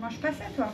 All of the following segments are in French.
Mange pas ça, toi.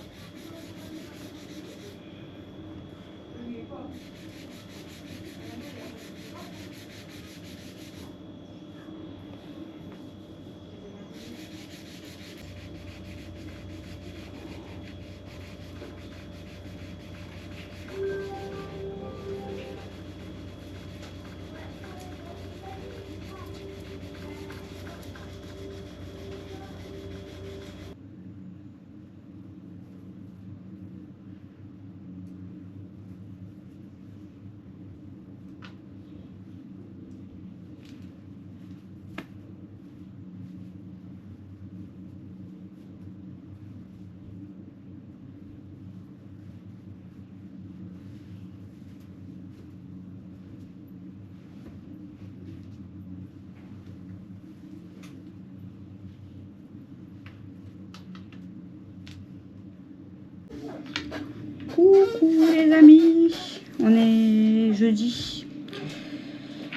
Coucou les amis, on est jeudi.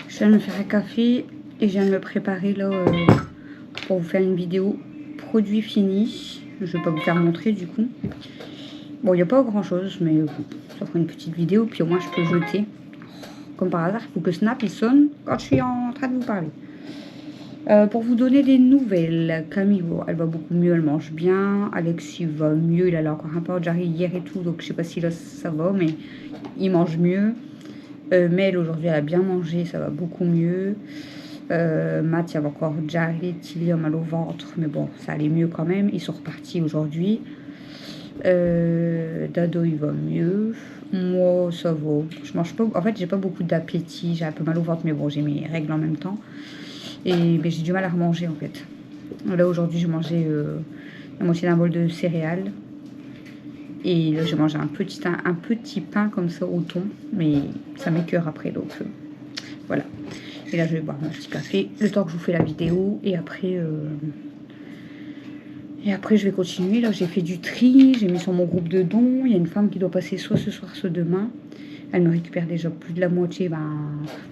Je viens de me faire un café et je viens de me préparer là pour vous faire une vidéo produit fini. Je vais pas vous faire montrer du coup. Bon, il n'y a pas grand chose, mais ça fera une petite vidéo, puis au moins je peux jeter. Comme par hasard, il faut que Snap il sonne quand je suis en train de vous parler. Pour vous donner des nouvelles, Camille, elle va beaucoup mieux, elle mange bien. Alexis va mieux, il allait encore un peu Jarry hier et tout, donc je sais pas si là ça va, mais il mange mieux. Mel aujourd'hui elle a bien mangé, ça va beaucoup mieux. Matt, il y avait encore Jarry, Tilly a mal au ventre, mais bon, ça allait mieux quand même. Ils sont repartis aujourd'hui. Dado il va mieux. Moi ça va. Je mange pas. En fait, j'ai pas beaucoup d'appétit, j'ai un peu mal au ventre, mais bon, j'ai mes règles en même temps. Mais j'ai du mal à remanger en fait. Là aujourd'hui j'ai mangé la moitié d'un bol de céréales. Et là j'ai mangé un petit pain comme ça au thon. Mais ça m'écœure après donc voilà. Et là je vais boire mon petit café le temps que je vous fais la vidéo. Et après je vais continuer. Là j'ai fait du tri, j'ai mis sur mon groupe de dons. Il y a une femme qui doit passer soit ce soir soit demain. Elle me récupère déjà plus de la moitié. Vous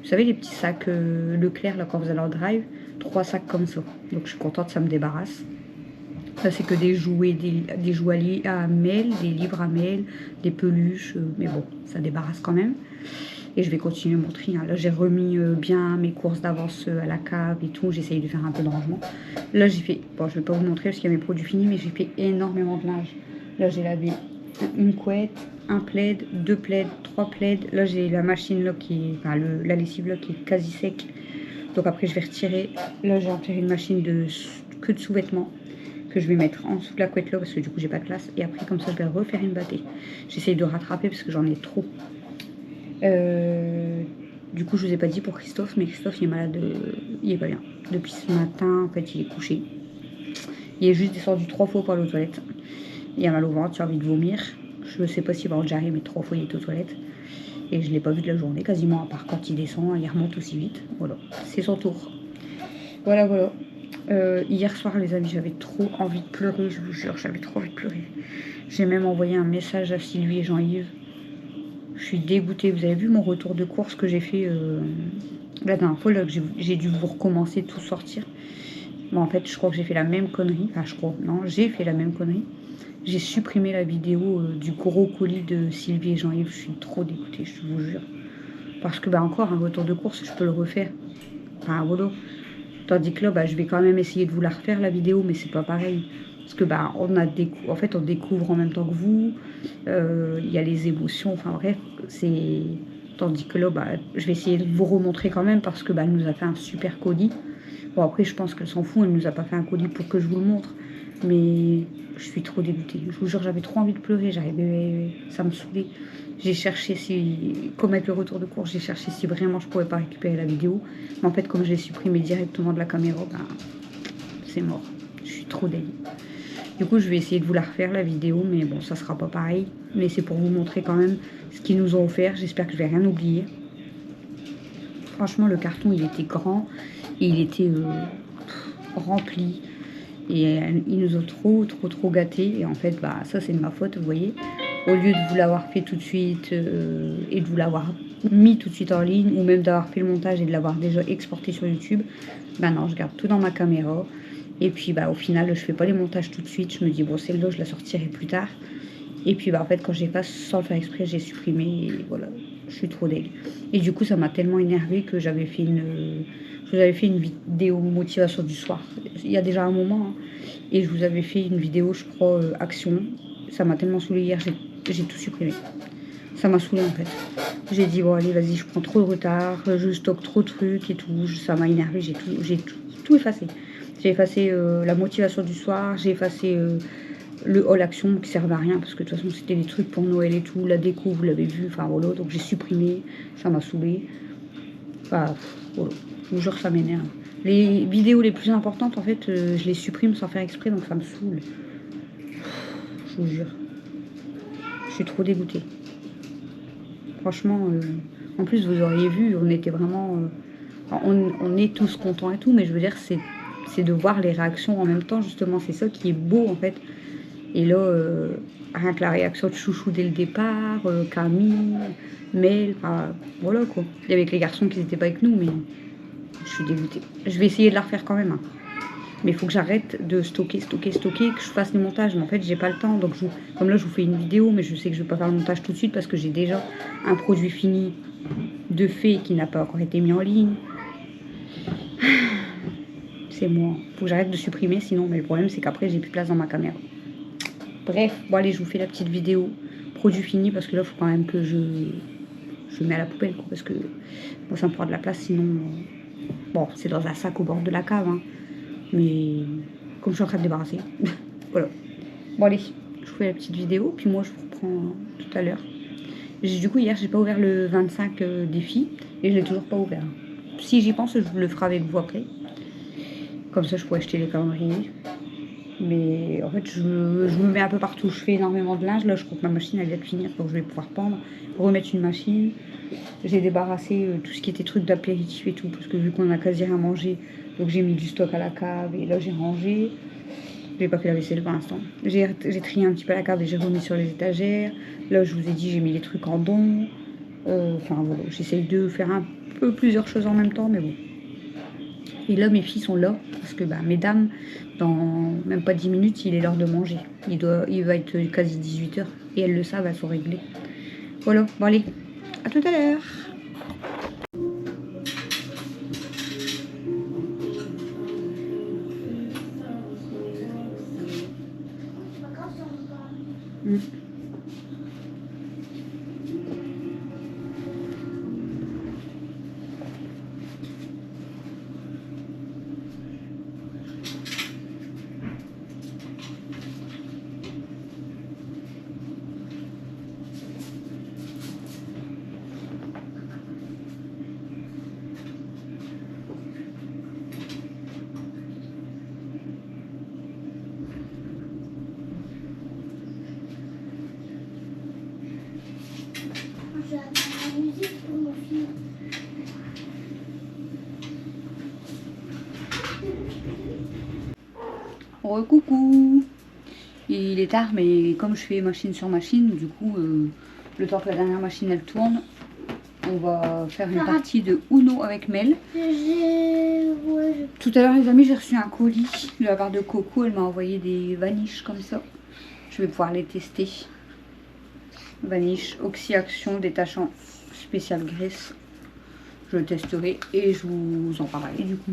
savez, les petits sacs Leclerc, là, quand vous allez en drive, 3 sacs comme ça. Donc, je suis contente, ça me débarrasse. Ça, c'est que des jouets, des jouets à Mel, des livres à Mel, des peluches. Mais bon, ça débarrasse quand même. Et je vais continuer mon tri. Hein. Là, j'ai remis bien mes courses d'avance à la cave et tout. J'essaye de faire un peu de rangement. Là, j'ai fait... Bon, je ne vais pas vous montrer parce qu'il y a mes produits finis, mais j'ai fait énormément de linge. Là, j'ai lavé une couette, un plaid, 2 plaids, 3 plaids. Là, j'ai la machine là qui est, enfin, la lessive là qui est quasi sec. Donc après, je vais retirer. Là, j'ai enterré une machine que de sous-vêtements que je vais mettre en dessous de la couette là parce que du coup, j'ai pas de place. Et après, comme ça, je vais refaire une bâtée. J'essaye de rattraper parce que j'en ai trop. Du coup, je vous ai pas dit pour Christophe, mais Christophe, il est malade. Il est pas bien. Depuis ce matin, en fait, il est couché. Il est juste descendu 3 fois par les toilettes. Il a mal au ventre, il a envie de vomir. Je ne sais pas s'il va en jarrer, mais 3 fois il est aux toilettes. Et je ne l'ai pas vu de la journée, quasiment, à part quand il descend, il remonte aussi vite. Voilà, c'est son tour. Voilà, voilà. Hier soir, les amis, j'avais trop envie de pleurer, je vous jure, j'avais trop envie de pleurer. J'ai même envoyé un message à Sylvie et Jean-Yves. Je suis dégoûtée. Vous avez vu mon retour de course que j'ai fait la dernière fois, là, que j'ai dû vous recommencer, tout sortir. Bon, en fait, je crois que j'ai fait la même connerie. Enfin, je crois, non, j'ai fait la même connerie. J'ai supprimé la vidéo du gros colis de Sylvie et Jean-Yves. Je suis trop dégoûtée, je vous jure. Parce que, encore un retour de course, je peux le refaire. Enfin, voilà. Tandis que là, je vais quand même essayer de vous la refaire, la vidéo, mais c'est pas pareil. Parce que, en fait, on découvre en même temps que vous. Il y a les émotions. Enfin, bref, c'est... Tandis que là, je vais essayer de vous remontrer quand même parce que, elle nous a fait un super colis. Bon, après, je pense qu'elle s'en fout. Elle nous a pas fait un colis pour que je vous le montre. Mais je suis trop dégoûtée. Je vous jure, j'avais trop envie de pleurer. Ça me saoulait. J'ai cherché comme avec le retour de course, j'ai cherché si vraiment je pouvais pas récupérer la vidéo. Mais en fait, comme je l'ai supprimé directement de la caméra, c'est mort. Je suis trop dégoûtée. Du coup, je vais essayer de vous la refaire, la vidéo. Mais bon, ça sera pas pareil. Mais c'est pour vous montrer quand même ce qu'ils nous ont offert. J'espère que je vais rien oublier. Franchement, le carton, il était grand. Et il était rempli. Et ils nous ont trop gâtés. Et en fait, ça, c'est de ma faute, vous voyez. Au lieu de vous l'avoir fait tout de suite et de vous l'avoir mis tout de suite en ligne, ou même d'avoir fait le montage et de l'avoir déjà exporté sur YouTube, non, je garde tout dans ma caméra. Et puis bah au final je fais pas les montages tout de suite, je me dis bon celle-là je la sortirai plus tard. Et puis bah en fait quand j'efface sans le faire exprès j'ai supprimé et voilà, je suis trop deg. Et du coup ça m'a tellement énervée que je vous avais fait une vidéo motivation du soir, il y a déjà un moment, hein, et je vous avais fait une vidéo je crois action. Ça m'a tellement saoulée hier, j'ai tout supprimé. Ça m'a saoulée en fait. J'ai dit bon allez vas-y je prends trop de retard, je stocke trop de trucs et tout, ça m'a énervé, j'ai tout effacé. J'ai effacé la motivation du soir, j'ai effacé le haul action qui servait à rien parce que de toute façon c'était des trucs pour Noël et tout, la déco vous l'avez vu, enfin voilà, donc j'ai supprimé, ça m'a saoulé. Enfin voilà, je vous jure ça m'énerve. Les vidéos les plus importantes en fait je les supprime sans faire exprès donc ça me saoule. Je vous jure. Je suis trop dégoûtée. Franchement, en plus vous auriez vu, on était vraiment... on est tous contents et tout, mais je veux dire c'est de voir les réactions en même temps justement, c'est ça qui est beau en fait. Et là, rien que la réaction de Chouchou dès le départ, Camille, Mel, voilà quoi. Et avec les garçons qui n'étaient pas avec nous, mais je suis dégoûtée. Je vais essayer de la refaire quand même. Hein. Mais il faut que j'arrête de stocker, que je fasse le montage. Mais en fait, j'ai pas le temps. Donc, comme là, je vous fais une vidéo, mais je sais que je vais pas faire le montage tout de suite parce que j'ai déjà un produit fini de fait qui n'a pas encore été mis en ligne. C'est moi. Il faut que j'arrête de supprimer sinon. Mais le problème, c'est qu'après, j'ai plus de place dans ma caméra. Bref, bon allez, je vous fais la petite vidéo produit fini parce que là, il faut quand même que je mets à la poubelle quoi, parce que moi, ça me prend de la place sinon. Bon, c'est dans un sac au bord de la cave, hein, mais comme je suis en train de débarrasser, voilà. Bon allez, je vous fais la petite vidéo, puis moi je vous reprends tout à l'heure. Du coup, hier, j'ai pas ouvert le 25 défi et je l'ai toujours pas ouvert. Si j'y pense, je le ferai avec vous après. Comme ça, je pourrais acheter les calendriers. Mais en fait, je me mets un peu partout. Je fais énormément de linge. Là, je crois que ma machine, elle vient de finir. Donc, je vais pouvoir pendre, remettre une machine. J'ai débarrassé tout ce qui était trucs d'apéritif et tout. Parce que vu qu'on a quasi rien mangé, donc j'ai mis du stock à la cave. Et là, j'ai rangé. J'ai pas fait la vaisselle pour l'instant. J'ai trié un petit peu la cave et j'ai remis sur les étagères. Là, je vous ai dit, j'ai mis les trucs en don. Enfin, voilà. J'essaye de faire un peu plusieurs choses en même temps. Mais bon. Et là, mes filles sont là, parce que mesdames, dans même pas 10 minutes, il est l'heure de manger. Il va être quasi 18h, et elles le savent, elles sont réglées. Voilà, bon allez, à tout à l'heure. La musique pour mon film. Coucou. Il est tard, mais comme je fais machine sur machine, du coup, le temps que la dernière machine elle tourne, on va faire une partie de Uno avec Mel. Tout à l'heure, les amis, j'ai reçu un colis de la part de Coco. Elle m'a envoyé des vaniches comme ça. Je vais pouvoir les tester. Vaniche, oxy-action, détachant, spécial graisse. Je le testerai et je vous en parlerai du coup.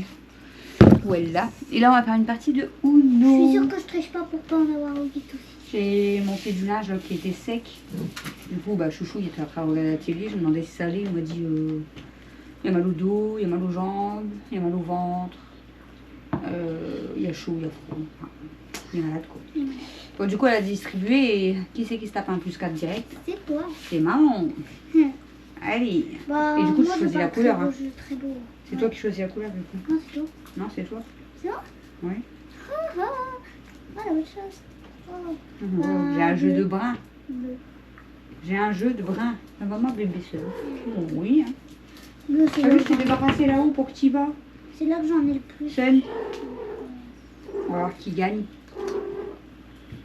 Voilà. Et là, on va faire une partie de Uno. Je suis sûre que je triche pas pour pas en avoir envie tout. J'ai monté du linge là, qui était sec. Du coup, Chouchou, il était en train de regarder la télé. Je me demandais si ça allait. Il m'a dit il y a mal au dos, il y a mal aux jambes, il y a mal au ventre. Il y a chaud, il y a froid. Enfin, il est malade quoi. Bon, du coup, elle a distribué. Et qui c'est qui se tape un plus 4 direct? C'est toi. C'est maman. Allez. Et du coup, tu choisis la couleur. Hein. Très beau. C'est toi qui choisis la couleur du coup. Non, c'est toi. Non, c'est toi. C'est moi? Oui. La autre chose. J'ai un jeu de brun. Bleu. J'ai un jeu de brun. Ça va ma bébé seule. Oh, oui. Hein. Bleu, c'est Ah là. oui, je t'ai débarrassé là-haut pour que tu y vas. C'est là que j'en ai le plus. Seul. On va voir qui gagne.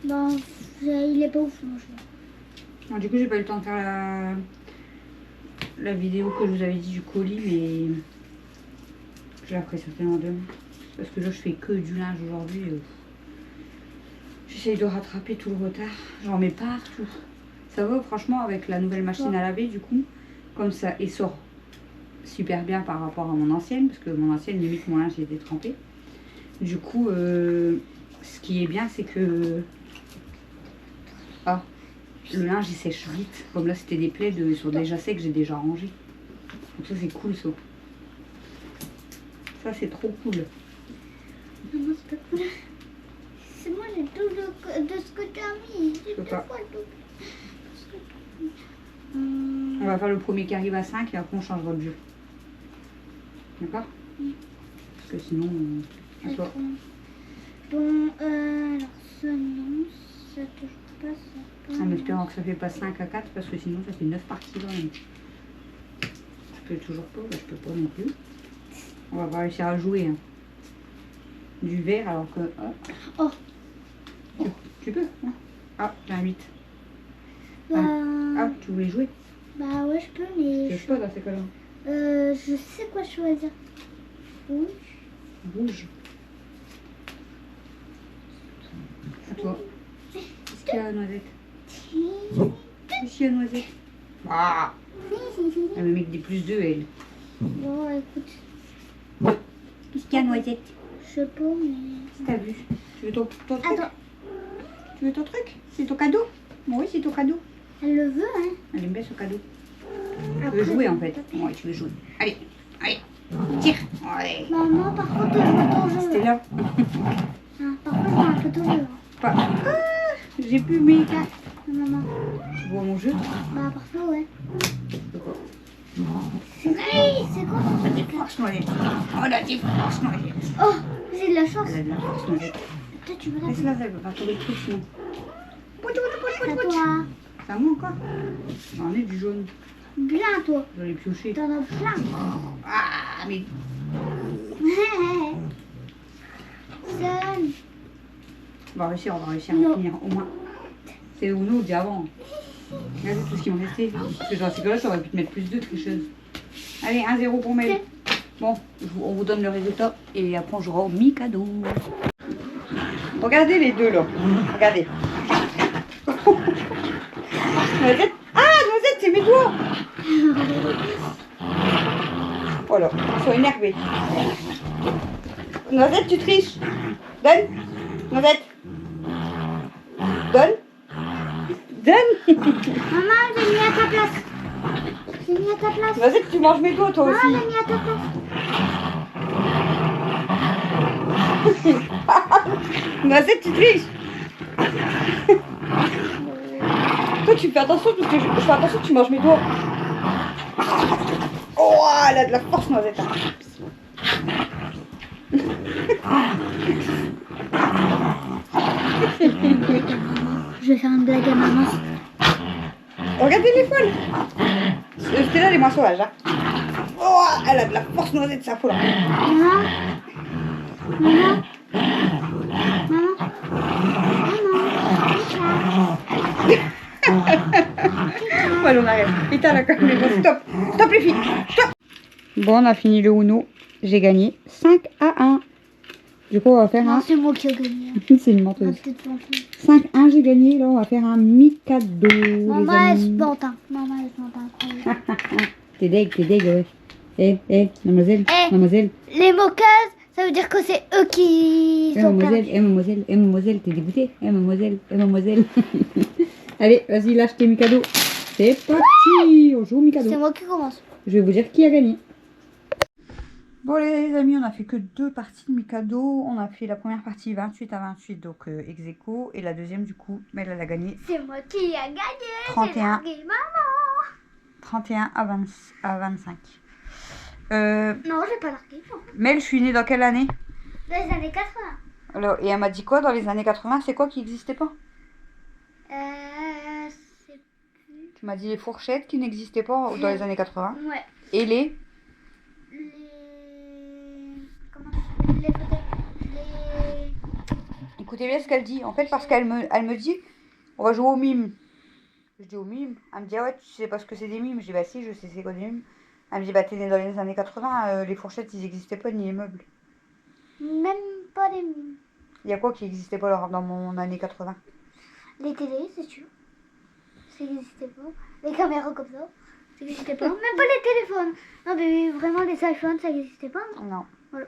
Il est pas ouf, moi. Bon, du coup, j'ai pas eu le temps de faire la vidéo que je vous avais dit du colis, mais je la ferai certainement demain. Parce que là, je fais que du linge aujourd'hui. J'essaye de rattraper tout le retard. J'en mets partout. Ça va, franchement, avec la nouvelle machine à laver, du coup, comme ça, il sort super bien par rapport à mon ancienne. Parce que mon ancienne, limite, mon linge était trempé. Du coup, ce qui est bien, c'est que... Ah, le linge, il sèche vite. Comme là, c'était des plaids, ils sont déjà secs, j'ai déjà rangé. Donc ça, c'est cool, ça. Ça, c'est trop cool. Non, moi, c'est pas cool. C'est moi, j'ai tout de ce que tu as mis. J'ai peux deux pas. fois tout. On va faire le premier qui arrive à 5 et après, on changera de jeu. D'accord? Parce que sinon, à toi. Bon, alors ça, non. Ça touche pas, ça. En espérant que ça fait pas 5 à 4 parce que sinon, ça fait 9 parties quand même. Je peux toujours pas, je peux pas non plus. On va pas réussir à jouer. Hein. Du vert alors que... Oh. Tu peux hein. Ah, j'ai un 8. Bah, Ah, tu voulais jouer? bah ouais, je peux, mais... Je sais pas dans ces cas-là. Je sais quoi choisir. Rouge. Rouge. À toi. Qu'est-ce qu'il y a, Noisette? Qu'est-ce qu'il y a, Noisette? Ah, elle me met que des plus 2, elle. Bon, écoute, Qu'est-ce qu'il y a, Noisette? je sais pas, mais... T'as vu? Tu veux ton truc? Attends, Tu veux ton truc? C'est ton cadeau? Bon, oui, c'est ton cadeau. elle le veut, hein. Elle aime bien ce cadeau. Tu Après, veux jouer en fait? Ouais, tu veux jouer. Allez, allez, tire. Ouais. Maman, par contre, je veux ton jeu. C'était là. Ah, par contre, je veux un peu ton jeu. Pas. Ah, j'ai plus mes cartes. Maman. Tu vois mon jeu? Bah, parfois, ouais. C'est quoi? C'est quoi ton La truc? défense, Noisette. Oh, la défense, Noisette. Oh, j'ai de la chance. Elle a de la force, Noisette. Peut-être tu veux la Laisse-la, elle va tomber le truc sinon. à toi. C'est à moi encore? J'en ai du jaune. Plein, toi. Je l'ai pioché. T'en as plein. Ah, mais. Seul. On va réussir à Non. finir au moins. C'est le Uno d'avant. Regardez tout ce qui m'en restait. Parce que dans ces cas-là, j'aurais pu te mettre plus de tricheuses. Allez, 1-0 pour Mel. Bon, on vous donne le résultat et après on jouera au Mikado. Regardez les deux là. Regardez. Noisette. Ah, Noisette, c'est mes doigts. Voilà, ils sont énervés. Noisette, tu triches. Donne. Noisette. Donne. Donne. Maman, j'ai mis à ta place. J'ai mis à ta place. Noisette, tu manges mes doigts toi Maman, aussi. j'ai mis à ta place. Noisette, tu triches. Toi, tu fais attention parce que je fais attention que tu manges mes doigts. Oh, elle a de la force, Noisette. Je vais faire une blague à maman. Regardez les poils. C'était là les moins sauvages. Hein. Oh, elle a de la force, Noisette, c'est affolant. Maman. Maman. Maman. Voilà, on arrête. Putain, la comme les gosses. Stop. Stop les filles. Stop. Bon, on a fini le Uno. J'ai gagné 5-1. Du coup, on va faire Non, un... c'est moi qui ai gagné. C'est une Ah, menteuse. peut-être menteuse. 5-1, j'ai gagné. Là, on va faire un Mikado. Maman, elle se plante. Hein. Maman, elle se plante. Incroyable. T'es deg, ouais. Mademoiselle, Eh. mademoiselle. Les moqueuses, ça veut dire que c'est eux qui sont Mademoiselle, perdus. mademoiselle, t'es dégoûtée? Mademoiselle. Allez, vas-y, lâche tes Mikado. C'est parti, on joue au Mikado. C'est moi qui commence. Je vais vous dire qui a gagné. Bon les amis, on a fait que 2 parties de Mikado. On a fait la première partie 28-28, donc ex aequo. Et la deuxième, du coup, Mel, elle a gagné C'est moi qui a gagné. 31. J'ai largué maman. 31 à 25. Non, j'ai pas largué. Non. Mel, je suis née dans quelle année? Dans les années 80. Alors, et elle m'a dit quoi dans les années 80? C'est quoi qui n'existait pas? C'est plus... Tu m'as dit les fourchettes qui n'existaient pas dans les années 80. Ouais. Et les... Comment ça s'appelle? Les fauteuils. Écoutez bien ce qu'elle dit. En fait, parce qu'elle me dit, on va jouer au mime. Je dis au mime. Elle me dit, ah ouais, tu sais pas ce que c'est des mimes. Je dis, bah si, je sais c'est quoi des mimes. Elle me dit, bah t'es née dans les années 80, les fourchettes, ils n'existaient pas, ni les meubles. Même pas les... Il y a quoi qui n'existait pas alors dans mon année 80? Les télés, c'est sûr. Ça n'existait pas. Les caméras comme ça, ça n'existait pas. Même pas les téléphones. Non, mais vraiment, les iPhones, ça n'existait pas. Non. Voilà.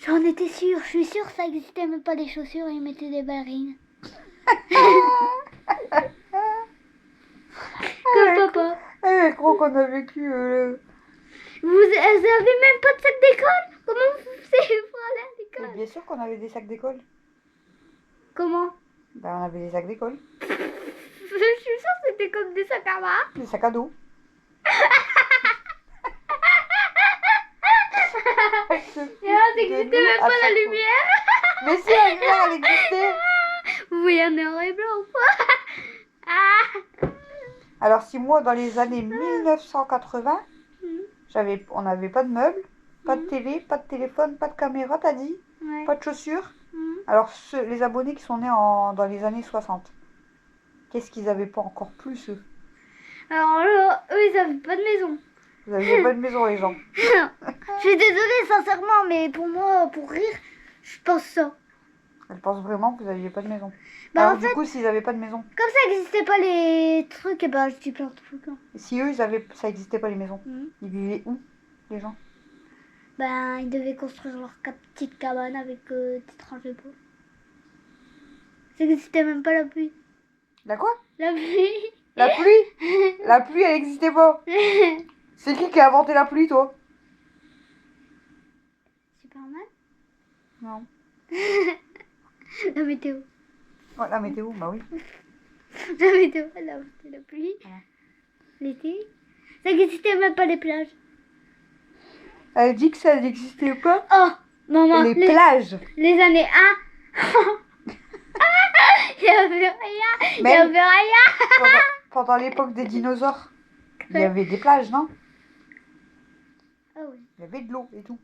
J'en étais sûre. Je suis sûre que ça n'existait même pas les chaussures et ils mettaient des ballerines. Comme papa. Je crois qu'on a vécu... Vous avez même pas de sac d'école? Comment vous faites pour aller à Mais l'école? bien sûr qu'on avait des sacs d'école. Comment? Ben, on avait des sacs d'école. Je suis sûre que c'était comme des sacs à main. Des sacs à dos. Et là, ça n'existait même pas la lumière. Mais si, la lumière, elle existait. Vous voyez un noir et blanc ou pas? Ah. Alors, si moi, dans les années 1980, on n'avait pas de meubles, pas de télé, pas de téléphone, pas de caméra, t'as dit? Ouais. Pas de chaussures. Alors, les abonnés qui sont nés dans les années 60, qu'est-ce qu'ils avaient pas encore plus, eux? Alors là, eux, ils avaient pas de maison. Vous aviez pas de maison, les gens. Je suis désolée, sincèrement, mais pour moi, pour rire, je pense ça. Elle pense vraiment que vous aviez pas de maison. Bah, Alors, en du fait, coup, s'ils avaient pas de maison, comme ça n'existait pas les trucs, et ben je dis plein de trucs. Hein. si eux, ça existait pas les maisons, ils vivaient où, les gens? Ben, ils devaient construire leur petite cabane avec des tranches de bois. Ça n'existait même pas la pluie. La quoi? La pluie. La pluie? La pluie, elle existait pas. C'est qui a inventé la pluie, toi? Superman. Non. La météo. Ouais, la météo, bah oui. La météo, elle a inventé la pluie. Voilà. L'été. Ça n'existait même pas les plages. Elle dit que ça n'existait pas. Oh, maman. Les plages. Les années 1. Il n'y avait rien. Il n'y Même avait rien. pendant l'époque des dinosaures, il y avait des plages, non? Ah oui. Il y avait de l'eau et tout.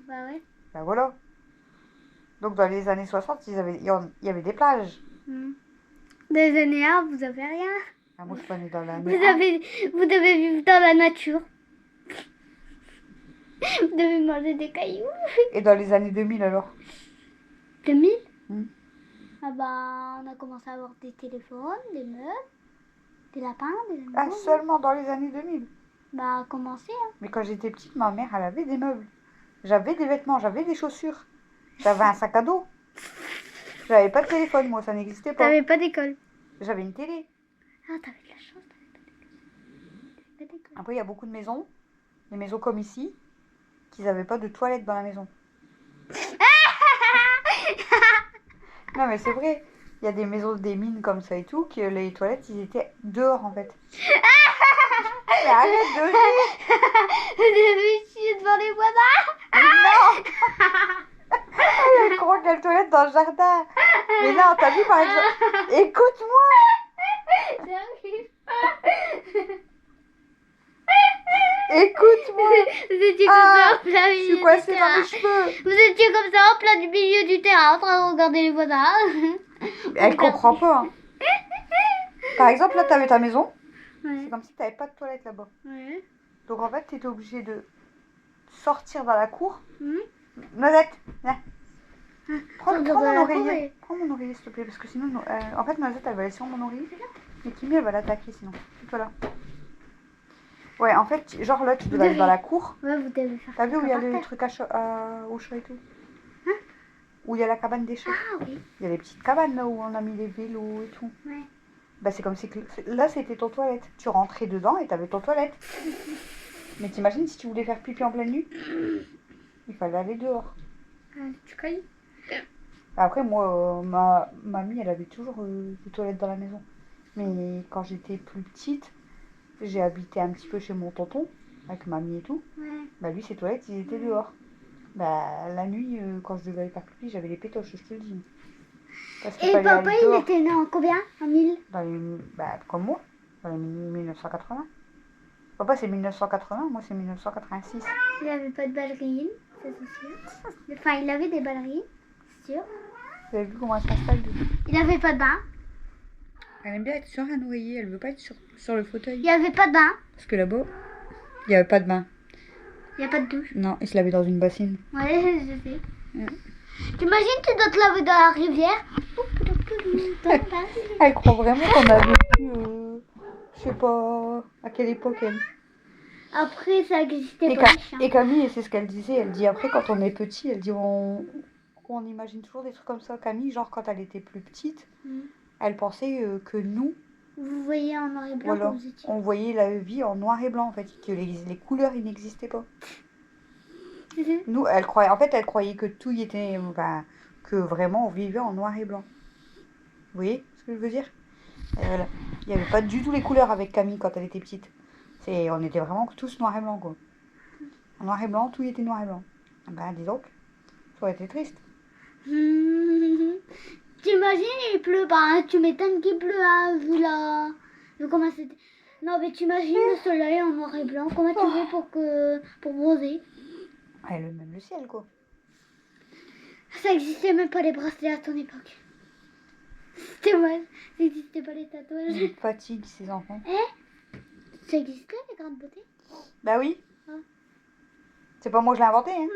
Bah ouais. Ben voilà. Donc dans les années 60, il y avait des plages. Des années 1, vous avez rien. Ah, moi, je suis pas née dans Vous l'année 1. devez vivre dans la nature. Vous devez manger des cailloux. Et dans les années 2000, alors? 2000 Hmm. Ah bah, on a commencé à avoir des téléphones, des meubles, des lapins, des animaux. Ah, seulement dans les années 2000. Bah, commencé, hein. Mais quand j'étais petite, ma mère, elle avait des meubles. J'avais des vêtements, j'avais des chaussures. J'avais un sac à dos. J'avais pas de téléphone, moi, ça n'existait pas. T'avais pas d'école. J'avais une télé. Ah, t'avais de la chance, t'avais pas d'école. Après, il y a beaucoup de maisons, des maisons comme ici, qui n'avaient pas de toilettes dans la maison. Non, mais c'est vrai. Il y a des maisons, des mines comme ça et tout, que les toilettes, ils étaient dehors, en fait. Mais arrête de rire. Vous devez chier devant les voisins. Non. Elle croit qu'il y a une toilette dans le jardin. Mais non, t'as vu, par exemple... Écoute-moi. J'arrive pas. Écoute-moi. Vous étiez comme ça en plein Je milieu suis du coincée dans terrain. les cheveux. Vous étiez comme ça en plein du milieu du terrain en train de regarder les voisins. Elle comprend pas. Hein. Par exemple, là, t'avais ta maison. Ouais. C'est comme si t'avais pas de toilette là-bas. Ouais. Donc, en fait, t'étais obligé de sortir dans la cour. Hmm. Noisette, viens. Prends sortir mon dans la oreiller. cour et- Prends mon oreiller, s'il te plaît. Parce que sinon, en fait, Noisette, elle va aller sur mon oreiller. Mais Kimi, elle va l'attaquer sinon. Voilà. Ouais, en fait, genre là, tu dois aller dans la cour. Ouais, vous devez faire T'as vu où il y a par le terre. truc au chat et tout? Hein? Où il y a la cabane des chats. Ah oui. Il y a les petites cabanes là où on a mis les vélos et tout. Ouais. Bah c'est comme si là c'était ton toilette. Tu rentrais dedans et t'avais ton toilette. Mais t'imagines si tu voulais faire pipi en pleine nuit? Il fallait aller dehors. Tu connais? Après moi, ma mamie elle avait toujours des toilettes dans la maison. Mais quand j'étais plus petite, j'ai habité un petit peu chez mon tonton avec mamie et tout. Ouais. Bah lui ses toilettes ils étaient dehors. Bah la nuit quand je devais aller faire pipi j'avais les pétoches, je te le dis. Parce qu'il Et fallait papa, aller il dehors. était né en combien? En 1000? Dans les, bah, comme moi, dans les 1980. Papa c'est 1980, moi c'est 1986. Il avait pas de ballerines, ça c'est sûr. Enfin, il avait des ballerines, c'est sûr. Vous avez vu comment elle s'installe? Il avait pas de bain. Elle aime bien être sur un oreiller, elle veut pas être sur le fauteuil. Il avait pas de bain. Parce que là-bas, il n'y avait pas de bain. Il y a pas de douche. Non, il se lavait dans une bassine. Ouais, je sais. T'imagines, tu dois te laver dans la rivière. Elle croit vraiment qu'on a vécu, je sais pas à quelle époque elle. Après, ça existait Et, pas les chiens. et Camille, c'est ce qu'elle disait, elle dit après quand on est petit, elle dit on imagine toujours des trucs comme ça. Camille, genre quand elle était plus petite, elle pensait que nous, Vous voyez en noir et blanc voilà, quand vous étiez. on voyait la vie en noir et blanc en fait, que les couleurs ils n'existaient pas. Nous, elle croyait que tout y était, que vraiment on vivait en noir et blanc. Vous voyez ce que je veux dire? Il n'y avait pas du tout les couleurs avec Camille quand elle était petite. On était vraiment tous noir et blanc, quoi. En noir et blanc, tout y était noir et blanc. Bah, dis donc, ça aurait été triste. T'imagines, il pleut. Bah, tu m'étonnes qu'il pleut, hein, vu comment c'était. Non, mais t'imagines le soleil en noir et blanc. Comment tu fais pour bronzer? Ouais, même le ciel, quoi. Ça existait même pas les bracelets à ton époque. C'était moi. Ça existait pas les tatouages. Ils fatiguent ces enfants. Ça existait les grandes beautés? Bah oui. Ah. C'est pas moi je l'ai inventé, hein.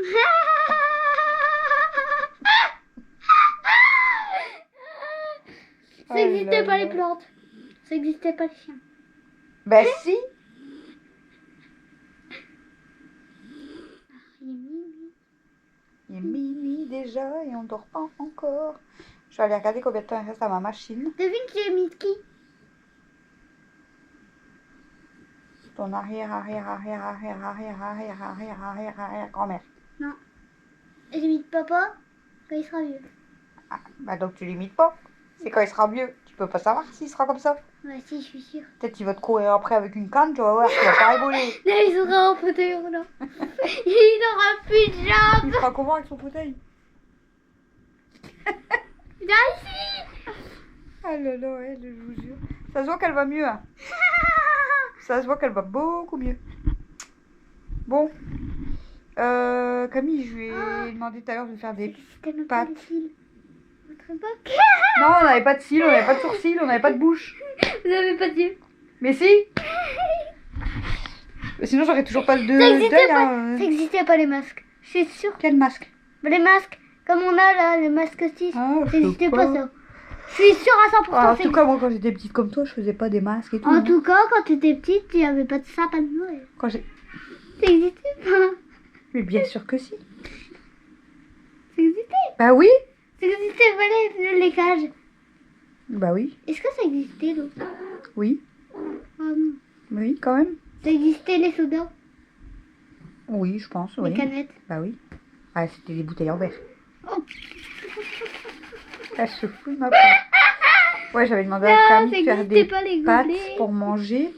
Ça existait pas les plantes. Ça existait pas les chiens. Bah si. Il est minuit déjà et on dort pas encore. Je vais aller regarder combien de temps il reste à ma machine. Devine j'ai mis de qui? Ton arrière grand-mère. Non. J'ai mis de papa quand il sera vieux. Ah, bah donc tu l'imites pas. C'est quand il sera vieux. Tu peux pas savoir s'il sera comme ça. Ouais, si, je suis sûre. Peut-être qu'il va te courir après avec une canne, tu vas voir, tu vas pas rigoler. Là, il sera en fauteuil roulant. Il n'aura plus de jambes. Il fera comment avec son fauteuil? Viens ici. Ah là là, elle, je vous jure. Ça se voit qu'elle va mieux. Hein. Ça se voit qu'elle va beaucoup mieux. Bon. Camille, je lui ai demandé tout à l'heure de faire des pâtes. Votre époque. Non, on n'avait pas de cils, on n'avait pas de sourcils, on n'avait pas de bouche. Vous avez pas d'yeux. Mais si. Sinon, j'aurais toujours pas le Ça deuil. existait pas. Hein. Ça existait pas les masques. Je suis sûre. Quel masque? Les masques, comme on a là, le masque 6. Ah, Ça n'existait pas ça. Je suis sûre à 100%. Ah, en tout cas, moi, quand j'étais petite comme toi, je faisais pas des masques et tout. En tout cas, quand tu étais petite, il n'y avait pas de sapin de Noël. Quand j'ai... Ça n'existait pas. Mais bien sûr que si. Ça existait. Bah oui. Ça existait pas les cages. Bah oui. Est-ce que ça existait l'eau? Oui. Oui, quand même. Ça existait les sodas? Oui, je pense, oui. Les canettes? Bah oui. Ah, c'était des bouteilles en verre. Oh. Elle se fout de ma part. Ouais, j'avais demandé à Camille de faire des pâtes pour manger.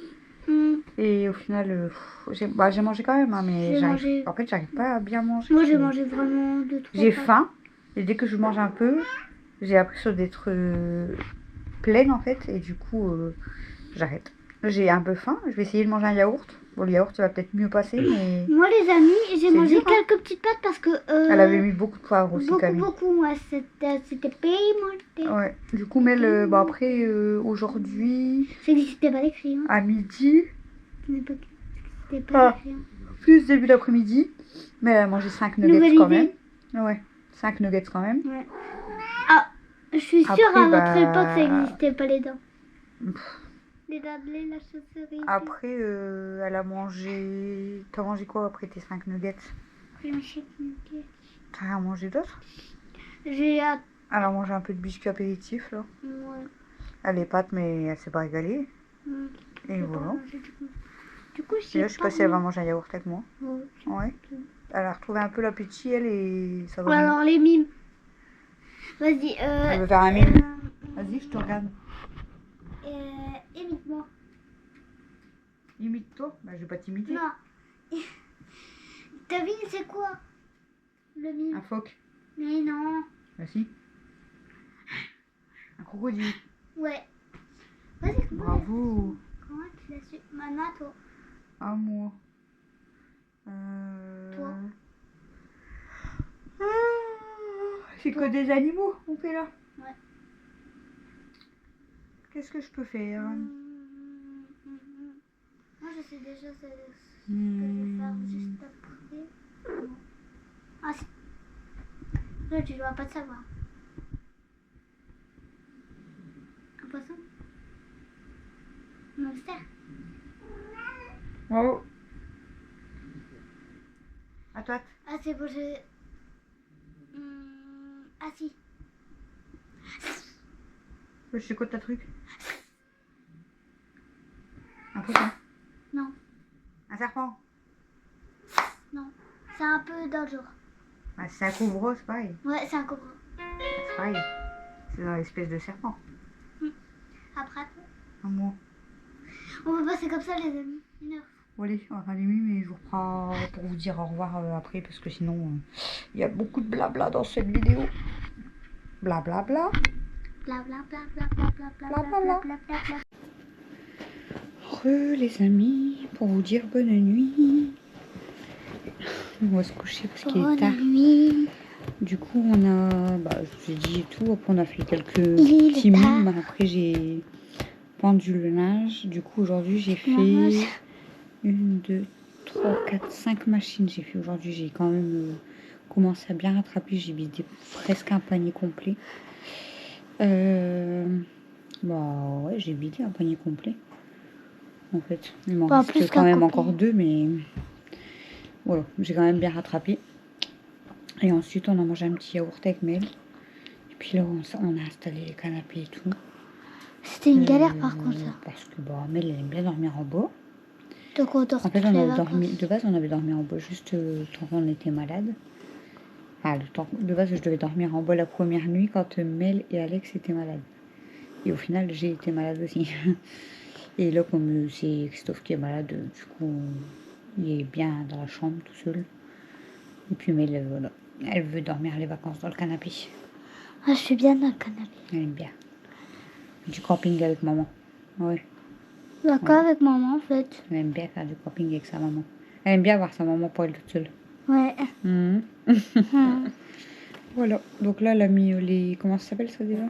Et au final, j'ai mangé quand même, hein, mais en fait, j'arrive pas à bien manger. Moi, j'ai mangé vraiment 2-3 J'ai faim. Et dès que je mange un peu, j'ai l'impression d'être pleine, en fait. Et du coup, j'arrête. J'ai un peu faim. Je vais essayer de manger un yaourt. Bon, le yaourt, ça va peut-être mieux passer, mais... Moi, les amis, j'ai mangé quelques petites pâtes parce que... Elle avait mis beaucoup de poivre aussi, Camille. Beaucoup, ouais. C'était pimenté. Ouais. Du coup, mais après, aujourd'hui... Ça n'existait pas les crayons. À midi... C'était pas les crayons. Plus début d'après-midi. Mais elle a mangé 5 nuggets quand même. Ouais. 5 nuggets quand même. Ouais. Ah, je suis sûre après, à notre époque, ça n'existait pas les dents. Les dents de lait, la chausserie. Après, elle a mangé... T'as mangé quoi après tes 5 nuggets? J'ai mangé nuggets. T'as mangé d'autres? Elle a mangé un peu de biscuit apéritif, là. Ouais. Elle est pâte, mais elle s'est pas régalée. Et voilà. Du coup, et là, je sais pas si elle va manger un yaourt avec moi. Ouais. Elle a retrouvé un peu l'appétit, elle, et ça va. Alors, les mimes. Vas-y. Elle veut faire un mime. Vas-y, je te regarde. Imite-moi. Imite-toi? Bah, je vais pas t'imiter. Non. Devine, c'est quoi le mime? Un phoque. Mais non. Bah, si. Un crocodile. Ouais. Vas-y, bravo. Comment tu l'as su? Maintenant, toi. À moi. Toi. C'est que des animaux qu'on fait là. Ouais. Qu'est-ce que je peux faire? Moi, je sais déjà ce que je vais faire juste après. Ah, si. Là, tu dois pas te savoir. Un poisson? Un hamster? Oh. À toi. Ah, c'est pour je... Ah si. Je sais quoi ta truc? Un poisson? Non, Un serpent? non. C'est un peu dans le genre. Ah, c'est un cobra, c'est pareil. Ouais, c'est un cobra. C'est pareil. C'est dans l'espèce de serpent. Après, Un mot. on va passer comme ça, les amis. 1 heure. Bon, allez, on va faire les nuits, mais je vous reprends pour vous dire au revoir après, parce que sinon, il y a beaucoup de blabla dans cette vidéo. Blablabla. Bla bla bla bla bla bla bla bla bla bla bla bla. Les amis, pour vous dire bonne nuit. On va se coucher parce qu'il est tard. Bonne nuit. Du coup, on a, je vous ai dit et tout. Après, on a fait quelques Il est petits tard. mimes. Après, j'ai pendu le linge. Du coup, aujourd'hui, j'ai fait 1, 2, 3, 4, 5 machines. J'ai fait aujourd'hui. J'ai quand même commencé à bien rattraper. J'ai vidé presque un panier complet. Ouais, j'ai vidé un panier complet. En fait, il m'en Pas reste plus quand qu'un même complet. encore 2, mais voilà, j'ai quand même bien rattrapé. Et ensuite, on a mangé un petit yaourt avec Mel. Et puis là, on a installé les canapés et tout. C'était une galère par contre ça. Parce que Mel, elle aime bien dormir en bas. Donc on dort En fait, toutes on les avait vacances. dormi, de base, on avait dormi en bas juste quand on était malade. De base, je devais dormir en bas la première nuit quand Mel et Alex étaient malades. Et au final, j'ai été malade aussi. Et là, comme c'est Christophe qui est malade, du coup, il est bien dans la chambre tout seul. Et puis Mel, voilà, elle veut dormir les vacances dans le canapé. Ah, je suis bien dans le canapé. Elle aime bien. Du camping avec maman. Ouais. D'accord avec maman en fait. Elle aime bien faire du camping avec sa maman. Elle aime bien voir sa maman pour elle toute seule. Ouais. Mhm. Voilà. Donc là, elle a mis les... Comment ça s'appelle ça déjà?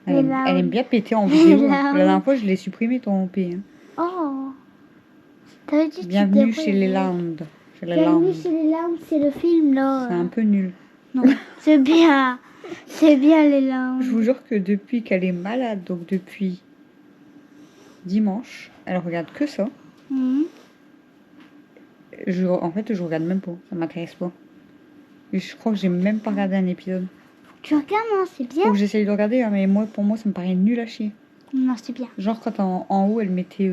Elle aime bien péter en vidéo. La dernière fois, je l'ai supprimé ton P. Hein. Oh. T'avais dit Bienvenue chez les Landes. Bienvenue chez les Landes, c'est le film là. C'est un peu nul. Non, c'est bien. C'est bien les Landes. Je vous jure que depuis qu'elle est malade, donc depuis dimanche, elle regarde que ça. En fait, je regarde même pas. Ça m'intéresse pas. Et je crois que j'ai même pas regardé un épisode. Tu regardes, non, c'est bien. Faut que j'essaye de regarder, hein, mais pour moi, ça me paraît nul à chier. Non, c'est bien. Genre quand en haut, elle mettait...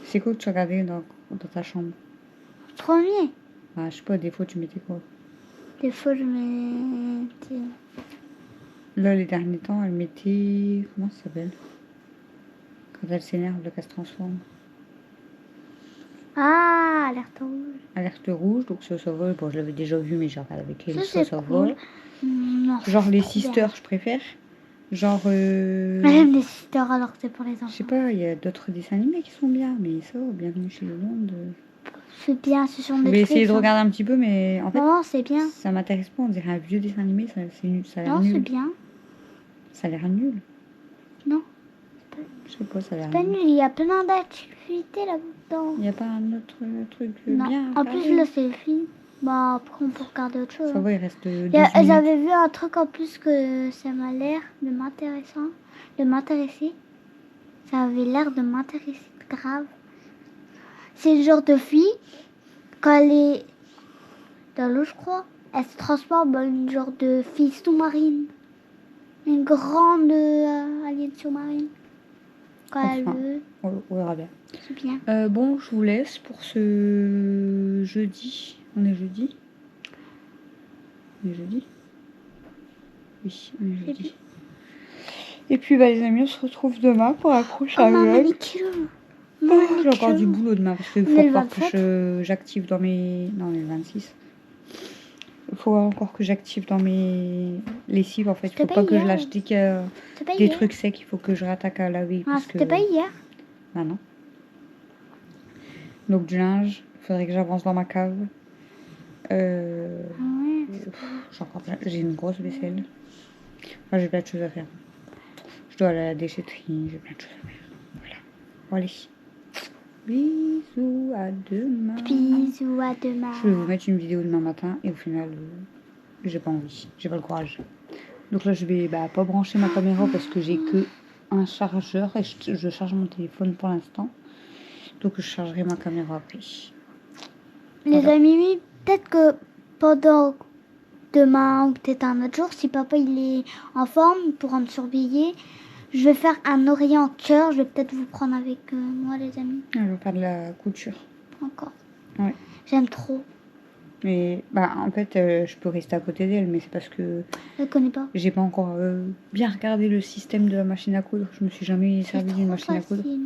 C'est quoi que tu regardais dans ta chambre? Premier. Je sais pas, des fois, tu mettais quoi? Des fois, je mettais... Là, les derniers temps, elle mettait... Comment ça s'appelle? Quand elle s'énerve, qu'elle se transforme. Ah, alerte rouge. Alerte rouge, donc ça va. Bon, je l'avais déjà vu, mais genre avec elle, ça va. Non, Genre les sisters, je préfère. Genre... Même les sisters alors que c'est pour les enfants. Je sais pas, il y a d'autres dessins animés qui sont bien, mais ça, bienvenue chez le monde. C'est bien, ce sont des Je vais essayer de regarder un petit peu, mais en fait, non, c'est bien. Ça m'intéresse pas. On dirait un vieux dessin animé, ça a l'air Non, nul. c'est bien. Ça a l'air nul. Non. Je sais pas, ça a l'air C'est pas nul, il y a plein d'activités là-dedans. Il n'y a pas un autre truc Non. bien. En plus, là, c'est le film. Bah, après, on peut regarder autre chose. Ça va, il reste 12 minutes. J'avais vu un truc en plus que ça m'a l'air de m'intéresser. Ça avait l'air de m'intéresser grave. C'est le genre de fille, quand elle est dans l'eau, je crois, elle se transforme en une genre de fille sous-marine. Une grande alien sous-marine. Quand elle veut. On verra bien. C'est bien. Bon, je vous laisse pour ce jeudi. On est jeudi? On est jeudi? Oui, on est jeudi. Et puis, les amis, on se retrouve demain pour un prochain vlog. J'ai encore du boulot demain parce qu'il faut encore que j'active dans mes... Non, on est le 26. Il faut encore que j'active dans mes lessives en fait. Il faut pas que je lâche des trucs secs. Il faut que je rattaque à laver. C'était pas hier? Ah non. Donc du linge. Il faudrait que j'avance dans ma cave. J'ai une grosse vaisselle. Enfin, j'ai plein de choses à faire. Je dois aller à la déchetterie. J'ai plein de choses à faire. Voilà. Bon, allez. Bisous, à demain. Bisous, à demain. Je vais vous mettre une vidéo demain matin et au final, j'ai pas envie, j'ai pas le courage. Donc là, je vais pas brancher ma caméra parce que j'ai que un chargeur et je charge mon téléphone pour l'instant. Donc je chargerai ma caméra après. Les Voilà. amis, peut-être que pendant demain ou peut-être un autre jour, si papa il est en forme pour me surveiller, je vais faire un oreiller en cœur. Je vais peut-être vous prendre avec moi, les amis. Je vais faire de la couture. Encore. Ouais. J'aime trop. Mais en fait, je peux rester à côté d'elle, mais c'est parce que Je ne connais pas. j'ai pas encore bien regardé le système de la machine à coudre. Je me suis jamais C'est servi d'une trop machine à coudre, facile.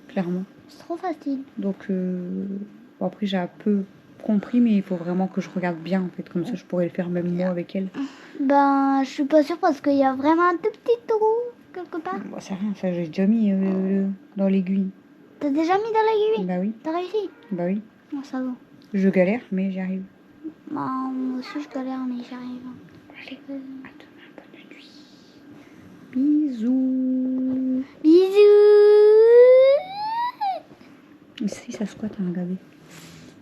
clairement. C'est trop facile. Donc bon, après j'ai un peu compris, mais il faut vraiment que je regarde bien en fait, comme ça je pourrais le faire même moi avec elle. Ben, je suis pas sûre parce qu'il y a vraiment un tout petit trou quelque part. Bon, c'est rien, ça j'ai déjà mis dans l'aiguille. T'as déjà mis dans l'aiguille? Bah oui, T'as réussi? bah oui. Bon, ça va. Je galère, mais j'y arrive. Ben, moi aussi je galère mais j'arrive. Allez, à demain, bonne nuit. Bisous. Bisous. Ici ça squatte, hein, regardez.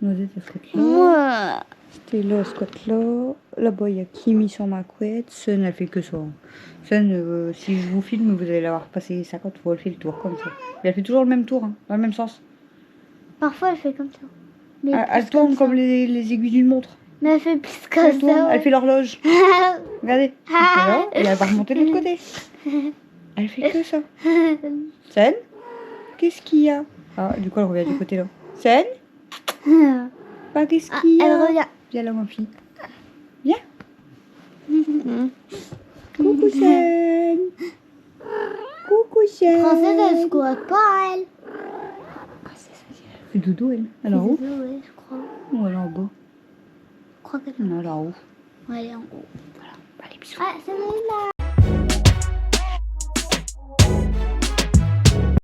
Noisette, elle squatte là. Moi. Stella squatte là. Là-bas, il y a Kimi sur ma couette. Sun, elle fait que ça. Sun, si je vous filme, vous allez l'avoir passé 50 fois. Elle fait le tour comme ça. Et elle fait toujours le même tour, hein, dans le même sens. Parfois elle fait comme ça. Mais Elle plus tourne ça. comme les aiguilles d'une montre. Mais elle fait plus Elle comme tourne, ça. elle fait l'horloge. Regardez. Voilà, et elle va remonter de l'autre côté. Elle fait que ça. Sun, qu'est-ce qu'il y a? Ah, du coup, elle revient du côté là. Sun, qu'est-ce qu'il y a? Elle revient. Viens là, ma fille. Viens. Coucou, Sun. Coucou, Sun. Française, elle squatte pas, elle. Ah, c'est ça, elle fait dodo, elle. Elle est en haut Ouais, je crois. ou elle est en bas? Je crois qu'elle Non, elle est en haut. Ouais, elle est en haut. Voilà. Allez, bisous. Ah, c'est là.